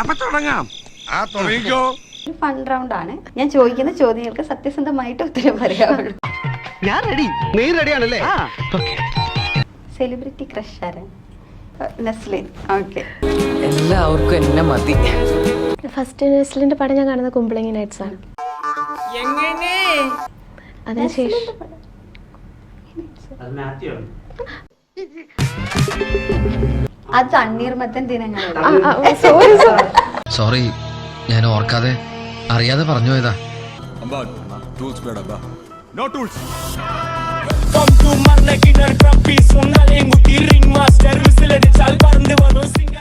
അപ്പൊ തുടങ്ങാം. തുടങ്ങിക്കോ. ഫൺ റൗണ്ട് ആണ്. ഞാൻ ചോദിക്കുന്ന ചോദ്യങ്ങൾക്ക് സത്യസന്ധമായിട്ട് ഉത്തരം പറയാവുള്ളൂ. ഞാൻ റെഡി. നീ റെഡിയാണല്ലേ? സെലിബ്രിറ്റി ക്രഷ് ആരാ? നസ്ലിൻ. ഓക്കെ. എല്ലാവർക്കും എന്നെ മതി. ഫസ്റ്റ് നസ്ലിന്റെ പടം ഞാൻ കാണുന്നത് കുമ്പളങ്ങി നൈറ്റ്സ് ആണ്. അതിനുശേഷം അത് തണ്ണീർമത്തൻ ദിനങ്ങൾ. സോറി, ഞാൻ ഓർക്കാതെ അറിയാതെ പറഞ്ഞു പോയതാ.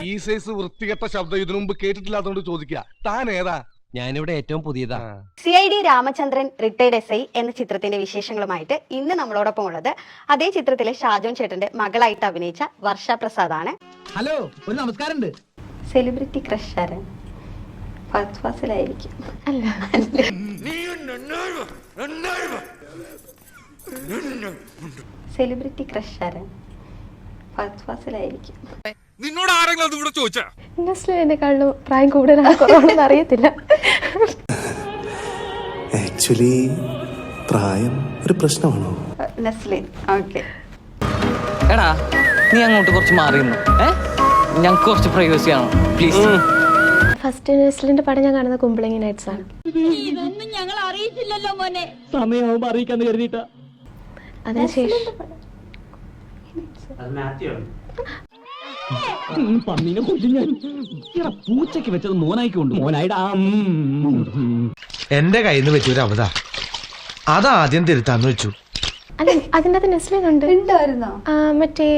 ഈ സൈസ് വൃത്തികെട്ട ശബ്ദം ഇതിനു മുമ്പ് കേട്ടിട്ടില്ലാത്തോണ്ട് ചോദിക്കുക. താൻ ഏതാ? ഞാനിവിടെ ഏറ്റവും പുതിയതാ. CID രാമചന്ദ്രൻ റിട്ടയർഡ് SI എന്ന ചിത്രത്തിന്റെ വിശേഷങ്ങളുമായിട്ട് ഇന്ന് നമ്മളോടൊപ്പം ഉള്ളത് അതേ ചിത്രത്തിലെ ഷാജോൻ ചേട്ടന്റെ മകളായിട്ട് അഭിനയിച്ച വർഷ പ്രസാദ് ആണ്. ഹലോ, ഒരു നമസ്കാരം. സെലിബ്രിറ്റി ക്രഷ് ആരാ? ഫഹദ് ഫാസിലായിരിക്കും. അല്ല, സെലിബ്രിറ്റി ക്രഷ് ആരാ? ഫഹദ് ഫാസിലായിരിക്കും. നിന്നോട് ആരെങ്കിലും അത് ഇവിടെ ചോദിച്ചാ? നസ്ലിനെക്കാളും പ്രായം കൂടുതലാണ്, കുറവാണെന്ന് അറിയത്തില്ല. ആക്ച്വലി പ്രായം ഒരു പ്രശ്നമാണോ? നസ്ലിൻ. ഓക്കെ. എടാ, നീ അങ്ങോട്ട് കുറച്ച് മാറിയിരുന്നു. ഞങ്ങൾക്ക് കുറച്ച് പ്രൈവസി ആണ് പ്ലീസ്. ഫസ്റ്റ് നസ്ലിന്റെ പടം ഞാൻ കാണുന്നത് കുമ്പളങ്ങി നൈറ്റ്സ് ആണ്. ഇതൊന്നും ഞങ്ങൾ അറിയിച്ചില്ലല്ലോ മോനെ. സമയമാകുമ്പോ അറിയിക്കാന്ന് കരുതിയിട്ടാ. അതിനുശേഷം പന്നീനെ കൊല്ലും ഞാൻ. പൂച്ചയ്ക്ക് വെച്ചത് മോനായിക്കൊണ്ട് മോനായിടാ. എന്റെ കയ്യിൽ നിന്ന് പറ്റിയൊരു അവതാ, അതാദ്യം തിരുത്താന്ന് വെച്ചു. അല്ല, അതിൻ്റെ അകത്ത് നസ്ലിൻ ഉണ്ട്. ഉണ്ടായിരുന്നോ? മറ്റേ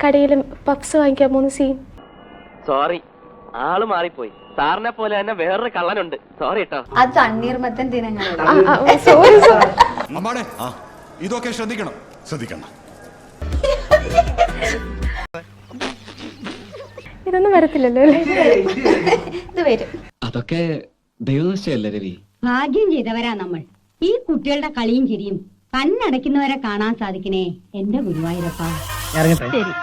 കടയിൽ പപ്സ് വാങ്ങിക്കാൻ പോകുന്ന സീൻ. സോറി, ആള് മാറിപ്പോയി. സാറിനെ പോലെ തന്നെ വേറൊരു കള്ളനുണ്ട്. സോറി കേട്ടോ. അത് തണ്ണീർമത്തൻ ദിനങ്ങൾ. സോറി. ഇതൊക്കെ ശ്രദ്ധിക്കണം. ഇതൊന്നും വരത്തില്ലല്ലോ അല്ലേ? ഇത് വരും. അതൊക്കെ ദൈവനിശ്ചയല്ലേ രവി? ഭാഗ്യം ചെയ്തവരാ നമ്മൾ. ഈ കുട്ടികളുടെ കളിയും ചിരിയും കണ്ണടയ്ക്കുന്നവരെ കാണാൻ സാധിക്കണേ എന്റെ ഗുരുവായൂരപ്പ. ഇറങ്ങട്ടെ. ശരി.